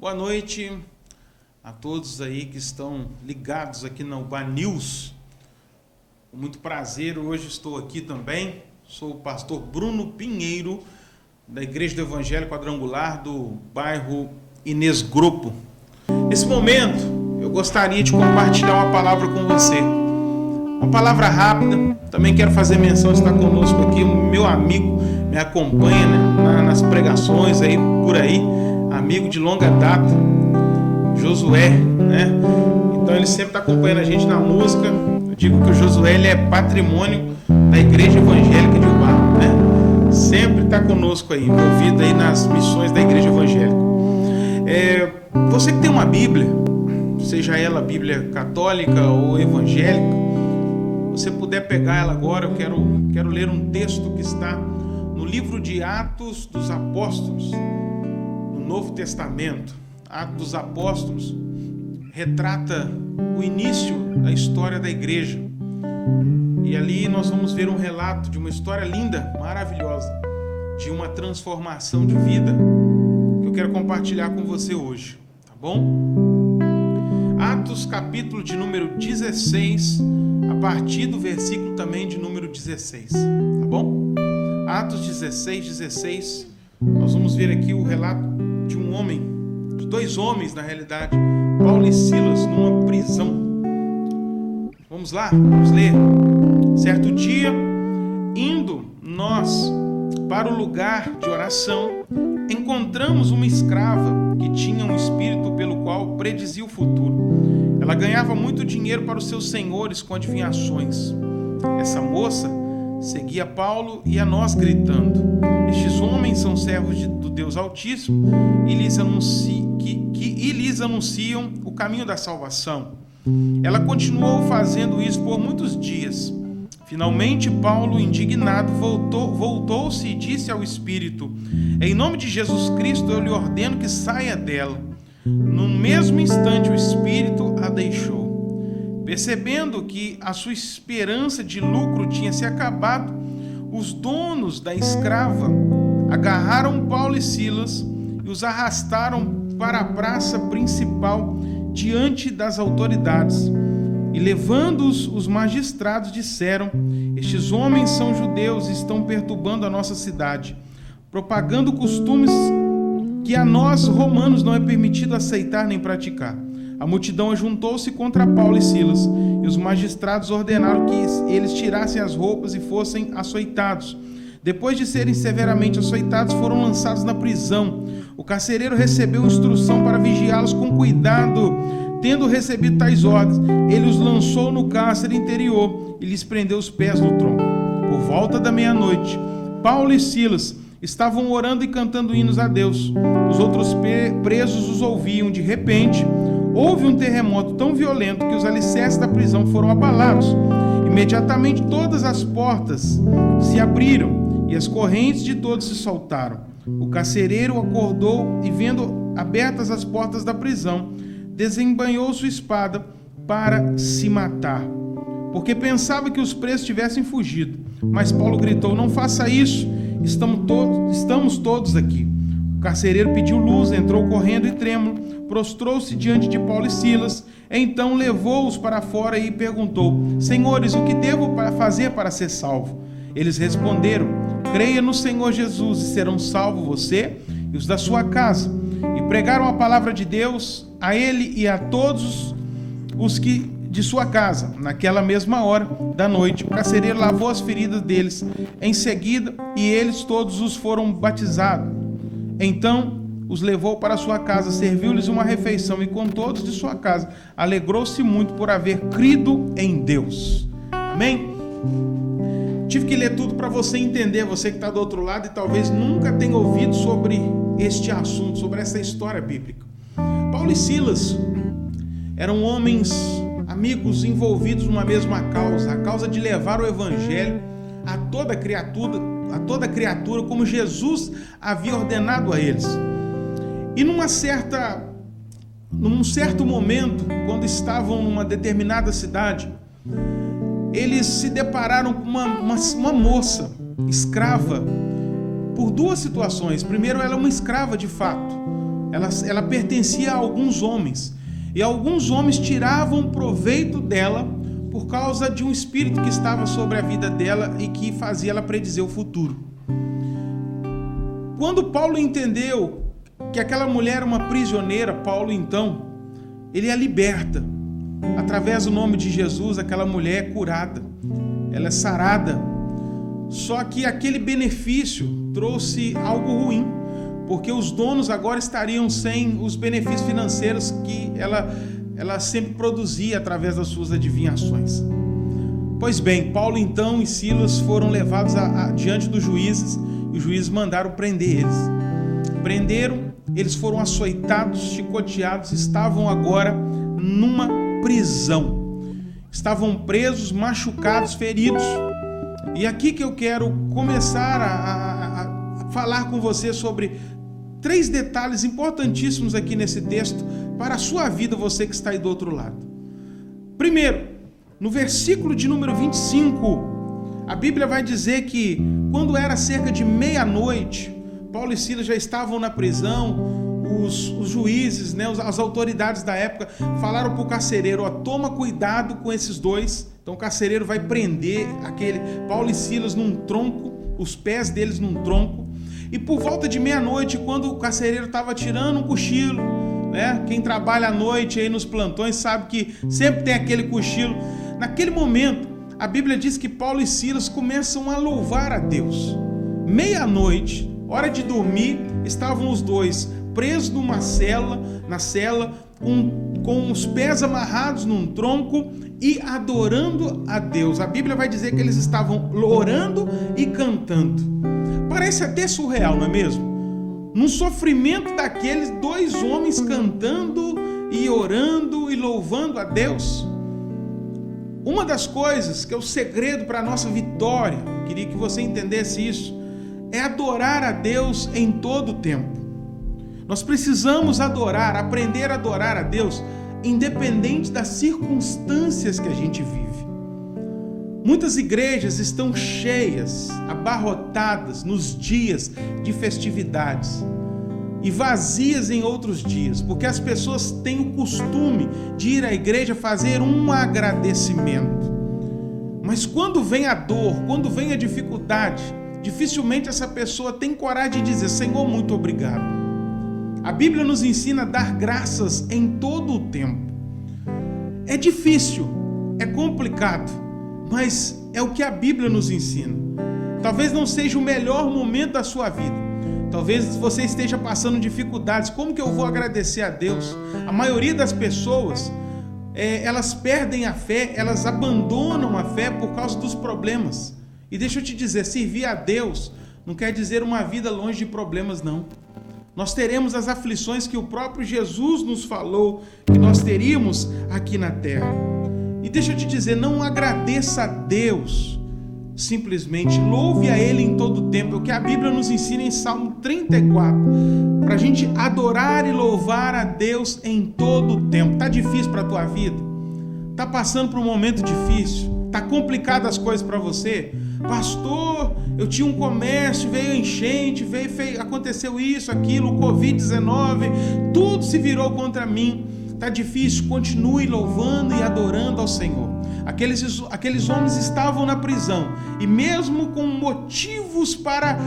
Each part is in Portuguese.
Boa noite a todos aí que estão ligados aqui na UBA News. Com muito prazer, hoje estou aqui também. Sou o pastor Bruno Pinheiro, da Igreja do Evangelho Quadrangular do bairro Inês Grupo. Nesse momento, eu gostaria de compartilhar uma palavra com você. Uma palavra rápida. Também quero fazer menção, está conosco aqui, o meu amigo, me acompanha, né, nas pregações aí, por aí, amigo de longa data, Josué, né? Então ele sempre está acompanhando a gente na música. Eu digo que o Josué ele é patrimônio da Igreja Evangélica de Ubá, né? Sempre está conosco aí, envolvido aí nas missões da Igreja Evangélica. Você que tem uma Bíblia, seja ela Bíblia católica ou evangélica, você puder pegar ela agora, eu quero ler um texto que está no livro de Atos dos Apóstolos, no Novo Testamento. Atos dos Apóstolos retrata o início da história da igreja. E ali nós vamos ver um relato de uma história linda, maravilhosa, de uma transformação de vida que eu quero compartilhar com você hoje, tá bom? Atos, capítulo de número 16, a partir do versículo também de número 16, tá bom? Atos 16, nós vamos ver aqui o relato de um homem, de dois homens na realidade, Paulo e Silas, numa prisão. Vamos lá, vamos ler. Certo dia, indo nós para o lugar de oração, encontramos uma escrava que tinha um espírito pelo qual predizia o futuro. Ela ganhava muito dinheiro para os seus senhores com adivinhações. Essa moça seguia Paulo e a nós gritando: estes homens são servos do Deus Altíssimo e lhes anunciam o caminho da salvação. Ela continuou fazendo isso por muitos dias. Finalmente, Paulo, indignado, voltou-se e disse ao Espírito: em nome de Jesus Cristo, eu lhe ordeno que saia dela. No mesmo instante, o Espírito a deixou. Percebendo que a sua esperança de lucro tinha se acabado, os donos da escrava agarraram Paulo e Silas e os arrastaram para a praça principal diante das autoridades. E levando-os, os magistrados disseram: estes homens são judeus e estão perturbando a nossa cidade, propagando costumes que a nós, romanos, não é permitido aceitar nem praticar. A multidão ajuntou-se contra Paulo e Silas, e os magistrados ordenaram que eles tirassem as roupas e fossem açoitados. Depois de serem severamente açoitados, foram lançados na prisão. O carcereiro recebeu instrução para vigiá-los com cuidado. Tendo recebido tais ordens, ele os lançou no cárcere interior e lhes prendeu os pés no tronco. Por volta da meia-noite, Paulo e Silas estavam orando e cantando hinos a Deus. Os outros presos os ouviam. De repente, houve um terremoto tão violento que os alicerces da prisão foram abalados. Imediatamente todas as portas se abriram e as correntes de todos se soltaram. O carcereiro acordou e, vendo abertas as portas da prisão, desembainhou sua espada para se matar, porque pensava que os presos tivessem fugido. Mas Paulo gritou: não faça isso, estamos todos aqui. O carcereiro pediu luz, entrou correndo e trêmulo, prostrou-se diante de Paulo e Silas, então levou-os para fora e perguntou: senhores, o que devo fazer para ser salvo? Eles responderam: creia no Senhor Jesus e serão salvos você e os da sua casa. E pregaram a palavra de Deus a ele e a todos os que de sua casa. Naquela mesma hora da noite, o carcereiro lavou as feridas deles. Em seguida, e eles todos os foram batizados. Então os levou para sua casa, serviu-lhes uma refeição e com todos de sua casa alegrou-se muito por haver crido em Deus. Amém? Tive que ler tudo para você entender, você que está do outro lado e talvez nunca tenha ouvido sobre este assunto, sobre essa história bíblica. Paulo e Silas eram homens, amigos envolvidos numa mesma causa, a causa de levar o evangelho a toda criatura como Jesus havia ordenado a eles. E num certo momento, quando estavam numa determinada cidade, eles se depararam com uma moça escrava por duas situações. Primeiro, ela é uma escrava de fato. ela pertencia a alguns homens, e alguns homens tiravam proveito dela por causa de um espírito que estava sobre a vida dela e que fazia ela predizer o futuro. Quando Paulo entendeu que aquela mulher era uma prisioneira, Paulo então, ele a liberta. Através do nome de Jesus, aquela mulher é curada, ela é sarada. Só que aquele benefício trouxe algo ruim, porque os donos agora estariam sem os benefícios financeiros que ela sempre produzia através das suas adivinhações. Pois bem, Paulo então e Silas foram levados diante dos juízes, e os juízes mandaram prender eles. Prenderam, eles foram açoitados, chicoteados, estavam agora numa prisão. Estavam presos, machucados, feridos. E aqui que eu quero começar a falar com você sobre 3 detalhes importantíssimos aqui nesse texto para a sua vida, você que está aí do outro lado. Primeiro, no versículo de número 25, a Bíblia vai dizer que quando era cerca de meia-noite, Paulo e Silas já estavam na prisão. Os juízes, as autoridades da época falaram para o carcereiro: toma cuidado com esses dois. Então o carcereiro vai prender Paulo e Silas num tronco, os pés deles num tronco. E por volta de meia-noite, quando o carcereiro estava tirando um cochilo, quem trabalha à noite aí nos plantões sabe que sempre tem aquele cochilo. Naquele momento, a Bíblia diz que Paulo e Silas começam a louvar a Deus. Meia-noite, hora de dormir, estavam os dois presos na cela, com os pés amarrados num tronco e adorando a Deus. A Bíblia vai dizer que eles estavam orando e cantando. Parece até surreal, não é mesmo? Num sofrimento daqueles, 2 homens cantando e orando e louvando a Deus. Uma das coisas que é o segredo para a nossa vitória, eu queria que você entendesse isso, é adorar a Deus em todo o tempo. Nós precisamos aprender a adorar a Deus, independente das circunstâncias que a gente vive. Muitas igrejas estão cheias, abarrotadas nos dias de festividades e vazias em outros dias, porque as pessoas têm o costume de ir à igreja fazer um agradecimento. Mas quando vem a dor, quando vem a dificuldade, dificilmente essa pessoa tem coragem de dizer: Senhor, muito obrigado. A Bíblia nos ensina a dar graças em todo o tempo. É difícil, é complicado, mas é o que a Bíblia nos ensina. Talvez não seja o melhor momento da sua vida. Talvez você esteja passando dificuldades. Como que eu vou agradecer a Deus? A maioria das pessoas, elas perdem a fé, elas abandonam a fé por causa dos problemas. E deixa eu te dizer, servir a Deus não quer dizer uma vida longe de problemas, não. Nós teremos as aflições que o próprio Jesus nos falou que nós teríamos aqui na terra. E deixa eu te dizer, não agradeça a Deus simplesmente, louve a Ele em todo o tempo. É o que a Bíblia nos ensina em Salmo 34, para a gente adorar e louvar a Deus em todo o tempo. Tá difícil para a tua vida? Tá passando por um momento difícil? Tá complicado as coisas para você? Pastor, eu tinha um comércio, veio enchente, aconteceu isso, aquilo, Covid-19, tudo se virou contra mim. Tá difícil? Continue louvando e adorando ao Senhor. Aqueles homens estavam na prisão e mesmo com motivos para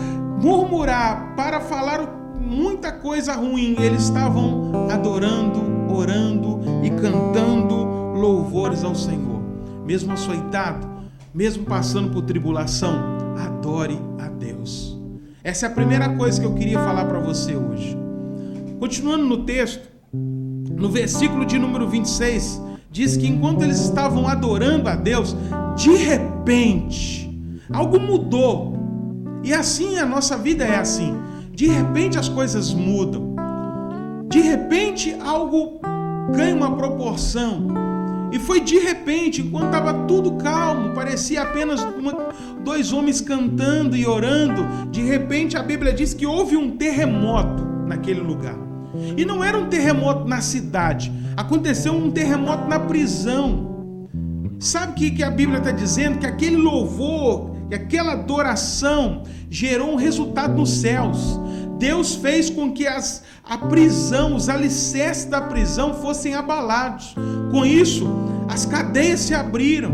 murmurar, para falar muita coisa ruim, eles estavam adorando, orando e cantando louvores ao Senhor. Mesmo açoitado, mesmo passando por tribulação, adore a Deus. Essa é a primeira coisa que eu queria falar para você hoje. Continuando no texto, no versículo de número 26, diz que enquanto eles estavam adorando a Deus, de repente, algo mudou. E assim a nossa vida é assim. De repente as coisas mudam. De repente algo ganha uma proporção. E foi de repente, enquanto estava tudo calmo, parecia apenas 2 homens cantando e orando. De repente a Bíblia diz que houve um terremoto naquele lugar. E não era um terremoto na cidade, aconteceu um terremoto na prisão. Sabe o que a Bíblia está dizendo? Que aquele louvor, que aquela adoração gerou um resultado nos céus. Deus fez com que a prisão, os alicerces da prisão fossem abalados. Com isso, as cadeias se abriram.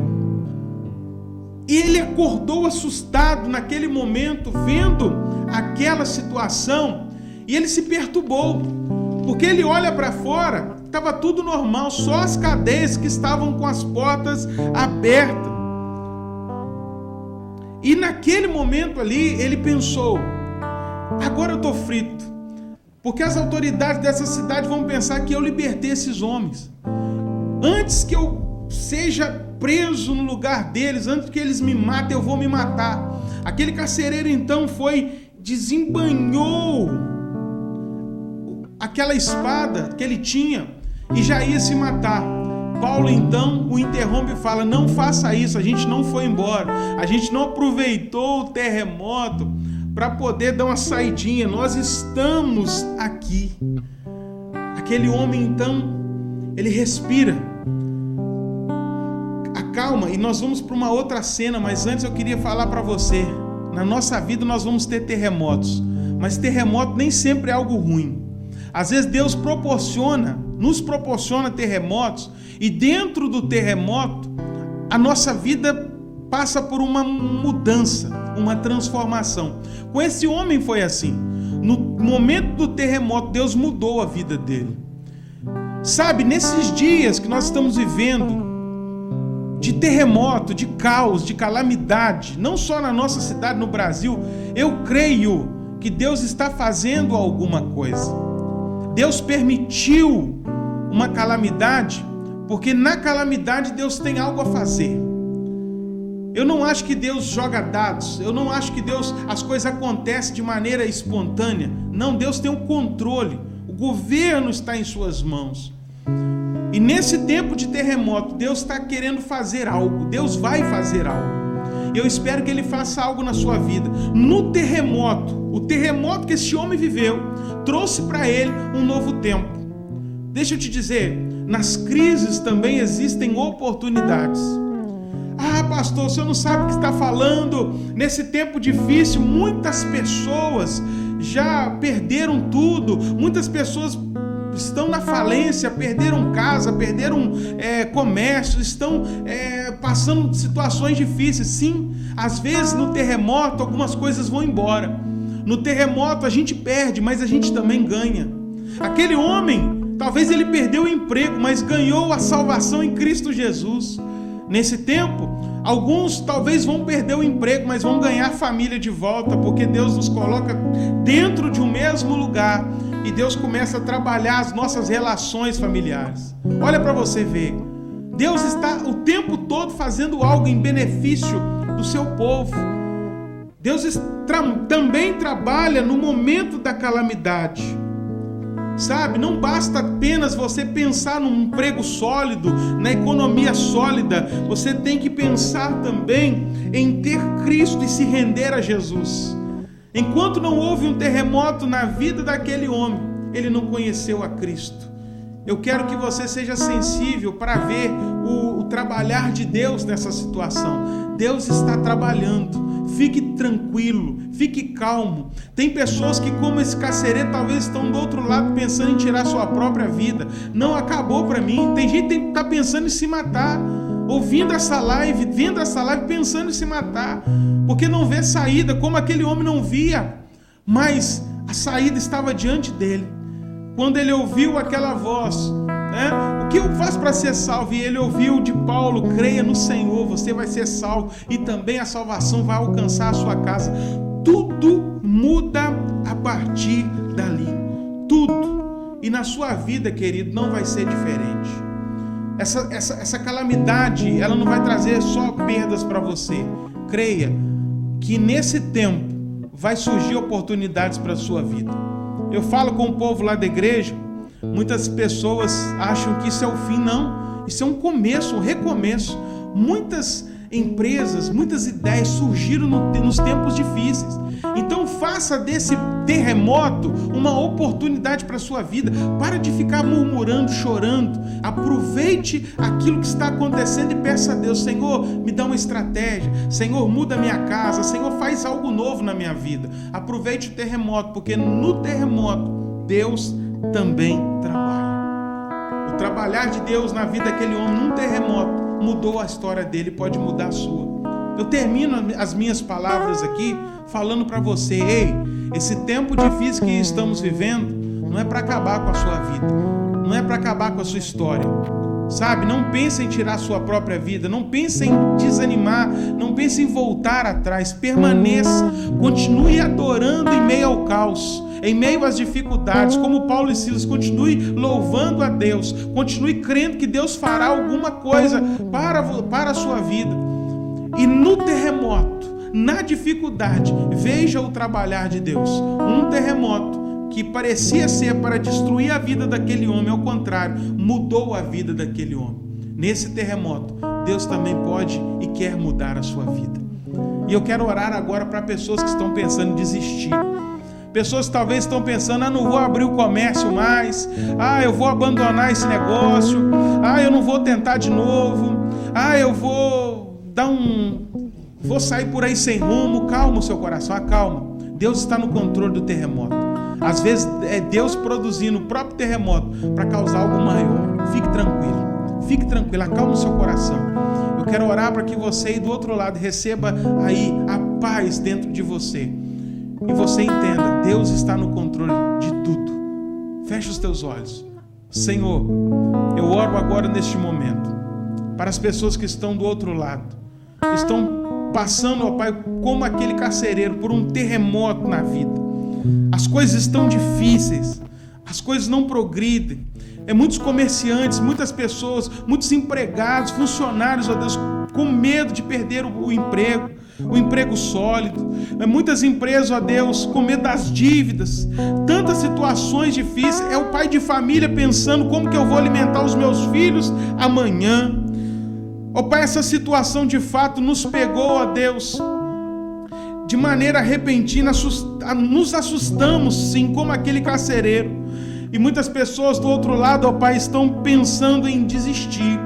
E ele acordou assustado naquele momento, vendo aquela situação, e ele se perturbou, porque ele olha para fora, estava tudo normal, só as cadeias que estavam com as portas abertas. E naquele momento ali, ele pensou: agora eu estou frito, porque as autoridades dessa cidade vão pensar que eu libertei esses homens. Antes que eu seja preso no lugar deles, antes que eles me matem, eu vou me matar. Aquele carcereiro então desembanhou aquela espada que ele tinha e já ia se matar. Paulo então o interrompe e fala: não faça isso, a gente não foi embora, a gente não aproveitou o terremoto para poder dar uma saidinha, nós estamos aqui. Aquele homem então, ele respira, acalma, e nós vamos para uma outra cena, mas antes eu queria falar para você: na nossa vida nós vamos ter terremotos, mas terremoto nem sempre é algo ruim. Às vezes Deus nos proporciona terremotos, e dentro do terremoto a nossa vida passa por uma mudança, uma transformação. Com esse homem foi assim. No momento do terremoto, Deus mudou a vida dele. Sabe, nesses dias que nós estamos vivendo, de terremoto, de caos, de calamidade, não só na nossa cidade, no Brasil, eu creio que Deus está fazendo alguma coisa. Deus permitiu uma calamidade, porque na calamidade Deus tem algo a fazer. Eu não acho que Deus joga dados, eu não acho que as coisas acontecem de maneira espontânea. Não, Deus tem um controle, o governo está em suas mãos. E nesse tempo de terremoto, Deus está querendo fazer algo, Deus vai fazer algo. Eu espero que Ele faça algo na sua vida. No terremoto, o terremoto que esse homem viveu, trouxe para ele um novo tempo. Deixa eu te dizer, nas crises também existem oportunidades. Ah, pastor, o senhor não sabe o que está falando. Nesse tempo difícil, muitas pessoas já perderam tudo, muitas pessoas estão na falência, perderam casa, perderam comércio, estão passando situações difíceis. Sim, às vezes no terremoto algumas coisas vão embora. No terremoto a gente perde, mas a gente também ganha. Aquele homem, talvez ele perdeu o emprego, mas ganhou a salvação em Cristo Jesus. Nesse tempo, alguns talvez vão perder o emprego, mas vão ganhar a família de volta, porque Deus nos coloca dentro de um mesmo lugar e Deus começa a trabalhar as nossas relações familiares. Olha para você ver, Deus está o tempo todo fazendo algo em benefício do seu povo. Deus também trabalha no momento da calamidade. Sabe, não basta apenas você pensar num emprego sólido, na economia sólida, você tem que pensar também em ter Cristo e se render a Jesus. Enquanto não houve um terremoto na vida daquele homem, ele não conheceu a Cristo. Eu quero que você seja sensível para ver o trabalhar de Deus nessa situação. Deus está trabalhando. Fique tranquilo, fique calmo. Tem pessoas que, como esse carcereiro, talvez estão do outro lado pensando em tirar sua própria vida. Não, acabou para mim. Tem gente que está pensando em se matar, ouvindo essa live, vendo essa live, pensando em se matar, porque não vê saída, como aquele homem não via, mas a saída estava diante dele. Quando ele ouviu aquela voz, o que eu faço para ser salvo? E ele ouviu de Paulo: creia no Senhor, você vai ser salvo, e também a salvação vai alcançar a sua casa. Tudo muda a partir dali, tudo. E na sua vida, querido, não vai ser diferente. Essa calamidade, ela não vai trazer só perdas para você. Creia que nesse tempo vai surgir oportunidades para a sua vida. Eu falo com o povo lá da igreja, muitas pessoas acham que isso é o fim. Não, isso é um começo, um recomeço. Muitas empresas, muitas ideias surgiram nos tempos difíceis. Então faça desse terremoto uma oportunidade para a sua vida. Para de ficar murmurando, chorando. Aproveite aquilo que está acontecendo e peça a Deus: Senhor, me dá uma estratégia. Senhor, muda a minha casa. Senhor, faz algo novo na minha vida. Aproveite o terremoto, porque no terremoto Deus também trabalha. O trabalhar de Deus na vida daquele homem num terremoto mudou a história dele, pode mudar a sua. Eu termino as minhas palavras aqui falando para você: ei, esse tempo difícil que estamos vivendo não é para acabar com a sua vida, não é para acabar com a sua história, sabe? Não pense em tirar a sua própria vida, não pense em desanimar, não pense em voltar atrás. Permaneça, continue adorando em meio ao caos, em meio às dificuldades, como Paulo e Silas. Continue louvando a Deus, continue crendo que Deus fará alguma coisa para a sua vida. E no terremoto, na dificuldade, veja o trabalhar de Deus. Um terremoto que parecia ser para destruir a vida daquele homem, ao contrário, mudou a vida daquele homem. Nesse terremoto, Deus também pode e quer mudar a sua vida. E eu quero orar agora para pessoas que estão pensando em desistir. Pessoas que talvez estão pensando: não vou abrir o comércio mais, eu vou abandonar esse negócio, eu não vou tentar de novo, eu vou vou sair por aí sem rumo. Calma o seu coração, acalma. Deus está no controle do terremoto. Às vezes é Deus produzindo o próprio terremoto para causar algo maior. Fique tranquilo, acalma o seu coração. Eu quero orar para que você aí do outro lado receba aí a paz dentro de você. E você entenda: Deus está no controle de tudo. Feche os teus olhos. Senhor, eu oro agora neste momento para as pessoas que estão do outro lado, estão passando, ó Pai, como aquele carcereiro, por um terremoto na vida. As coisas estão difíceis, as coisas não progridem. Muitos comerciantes, muitas pessoas, muitos empregados, funcionários, ó Deus, com medo de perder o emprego sólido. Muitas empresas, ó Deus, com medo das dívidas. Tantas situações difíceis. É o pai de família pensando: como que eu vou alimentar os meus filhos amanhã? Ó Pai, essa situação de fato nos pegou, ó Deus, de maneira repentina. Nos assustamos, sim, como aquele carcereiro. E muitas pessoas do outro lado, ó Pai, estão pensando em desistir.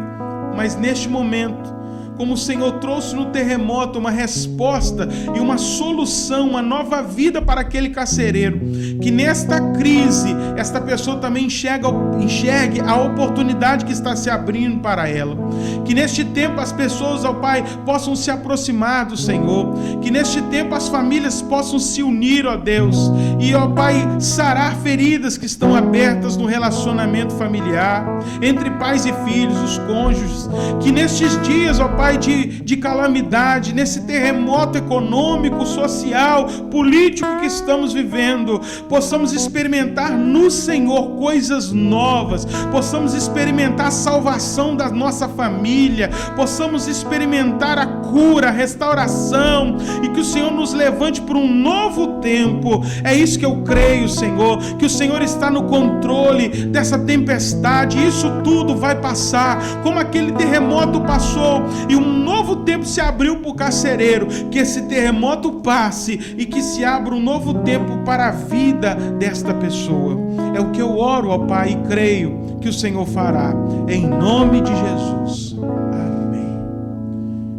Mas neste momento, como o Senhor trouxe no terremoto uma resposta e uma solução, uma nova vida para aquele carcereiro, que nesta crise, esta pessoa também enxergue a oportunidade que está se abrindo para ela. Que neste tempo as pessoas, ó Pai, possam se aproximar do Senhor. Que neste tempo as famílias possam se unir, ó Deus. E, ó Pai, sarar feridas que estão abertas no relacionamento familiar, entre pais e filhos, os cônjuges. Que nestes dias, ó Pai, de calamidade, nesse terremoto econômico, social, político que estamos vivendo, possamos experimentar no Senhor coisas novas, possamos experimentar a salvação da nossa família, possamos experimentar a cura, a restauração, e que o Senhor nos levante para um novo tempo. É isso que eu creio, Senhor, que o Senhor está no controle dessa tempestade. Isso tudo vai passar, como aquele terremoto passou e um novo tempo se abriu para o carcereiro. Que esse terremoto passe e que se abra um novo tempo para a vida desta pessoa. É o que eu oro, ó Pai, e creio que o Senhor fará, em nome de Jesus. Amém.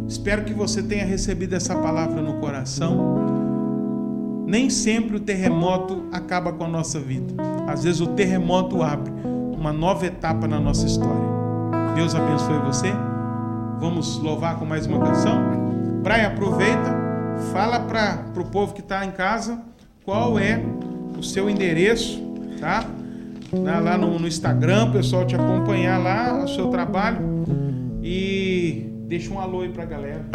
Espero que você tenha recebido essa palavra no coração. Nem sempre o terremoto acaba com a nossa vida. Às vezes o terremoto abre uma nova etapa na nossa história. Deus abençoe você. Vamos louvar com mais uma canção. Brian, aproveita, fala para o povo que está em casa qual é o seu endereço, tá? Lá no Instagram, o pessoal te acompanhar lá, o seu trabalho. E deixa um alô aí para a galera.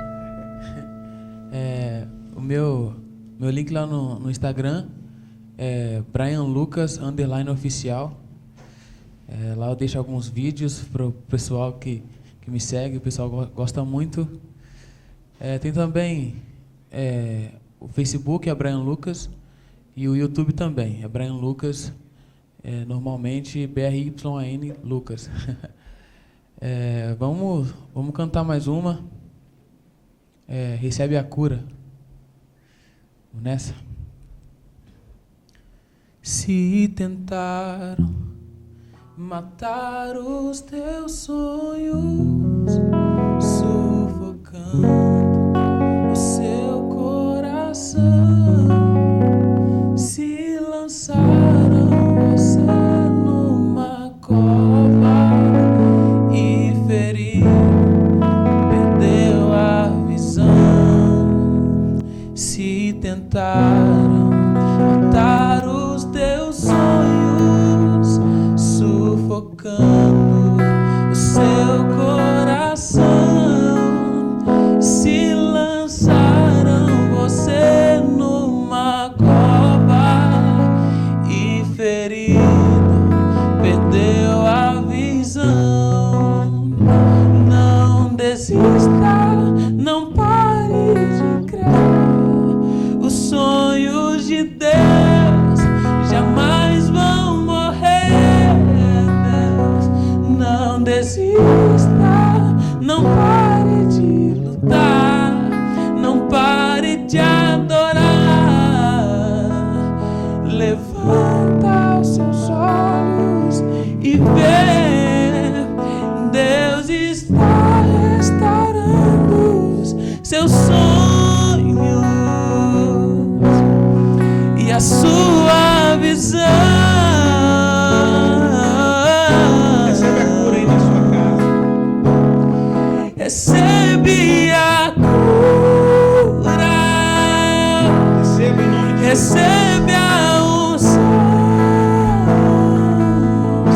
O meu link lá no Instagram é Brian Lucas _oficial. Lá eu deixo alguns vídeos para o pessoal que me segue, o pessoal gosta muito. Tem também o Facebook, é Brian Lucas, e o YouTube também, é Brian Lucas, normalmente BRYN Lucas. Vamos cantar mais uma. Recebe a cura. Vamos nessa? Se tentaram matar os teus sonhos, sufocando o seu coração, se lançaram você numa cova e feriu, perdeu a visão. Se tentaram matar os teus sonhos, sufocando o seu coração, se lançaram você numa cova e ferido, perdeu a visão. Não desista, não pare de crer, os sonhos de Deus jamais vão morrer. Deus, não desista, não pare de lutar, não pare de adorar. Levanta os seus olhos e vê, Deus está restaurando os seus sonhos e a sua visão. Recebe a cura aí na sua casa. Recebe a cura, Receba em nome de Jesus. recebe a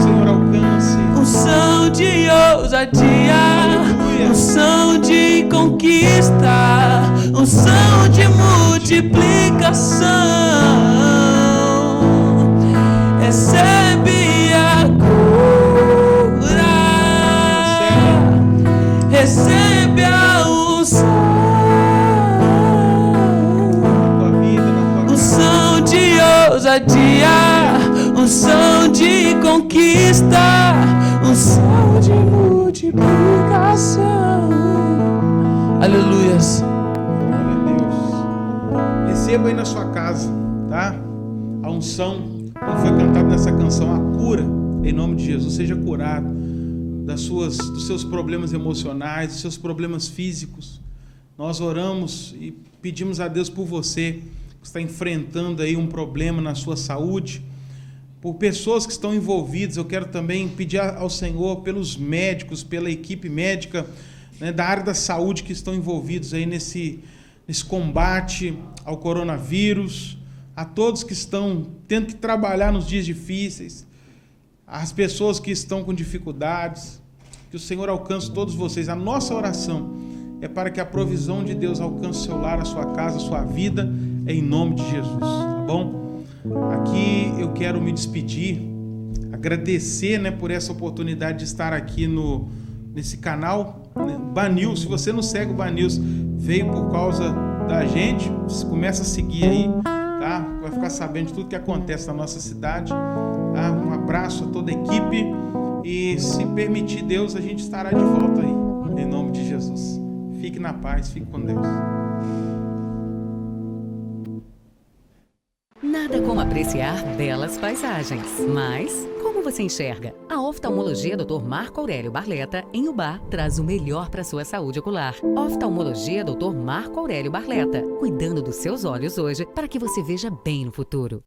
Senhor, alcance. unção de ousadia, Aleluia. unção de conquista, unção de multiplicação. Recebe a cura, recebe a unção, Na tua vida, na tua casa. unção de ousadia, unção de conquista, unção de multiplicação. Aleluias. Glória a Deus. Receba aí na sua casa, tá? A unção, como foi cantado nessa canção, a cura, em nome de Jesus. Seja curado dos seus problemas emocionais, dos seus problemas físicos. Nós oramos e pedimos a Deus por você que está enfrentando aí um problema na sua saúde, por pessoas que estão envolvidas. Eu quero também pedir ao Senhor pelos médicos, pela equipe médica, né, da área da saúde que estão envolvidos aí nesse combate ao coronavírus, a todos que estão tendo que trabalhar nos dias difíceis, as pessoas que estão com dificuldades, que o Senhor alcance todos vocês. A nossa oração é para que a provisão de Deus alcance o seu lar, a sua casa, a sua vida, em nome de Jesus, tá bom? Aqui eu quero me despedir, agradecer, né, por essa oportunidade de estar aqui nesse canal, né? Banils, se você não segue o Banils, veio por causa da gente, começa a seguir aí, tá? Vai ficar sabendo de tudo que acontece na nossa cidade, tá? Um abraço a toda a equipe e, se permitir Deus, a gente estará de volta aí, em nome de Jesus. Fique na paz, fique com Deus. Nada como apreciar belas paisagens, mas como você enxerga? A oftalmologia Dr. Marco Aurélio Barleta, em Ubá, traz o melhor para sua saúde ocular. Oftalmologia Dr. Marco Aurélio Barleta, cuidando dos seus olhos hoje para que você veja bem no futuro.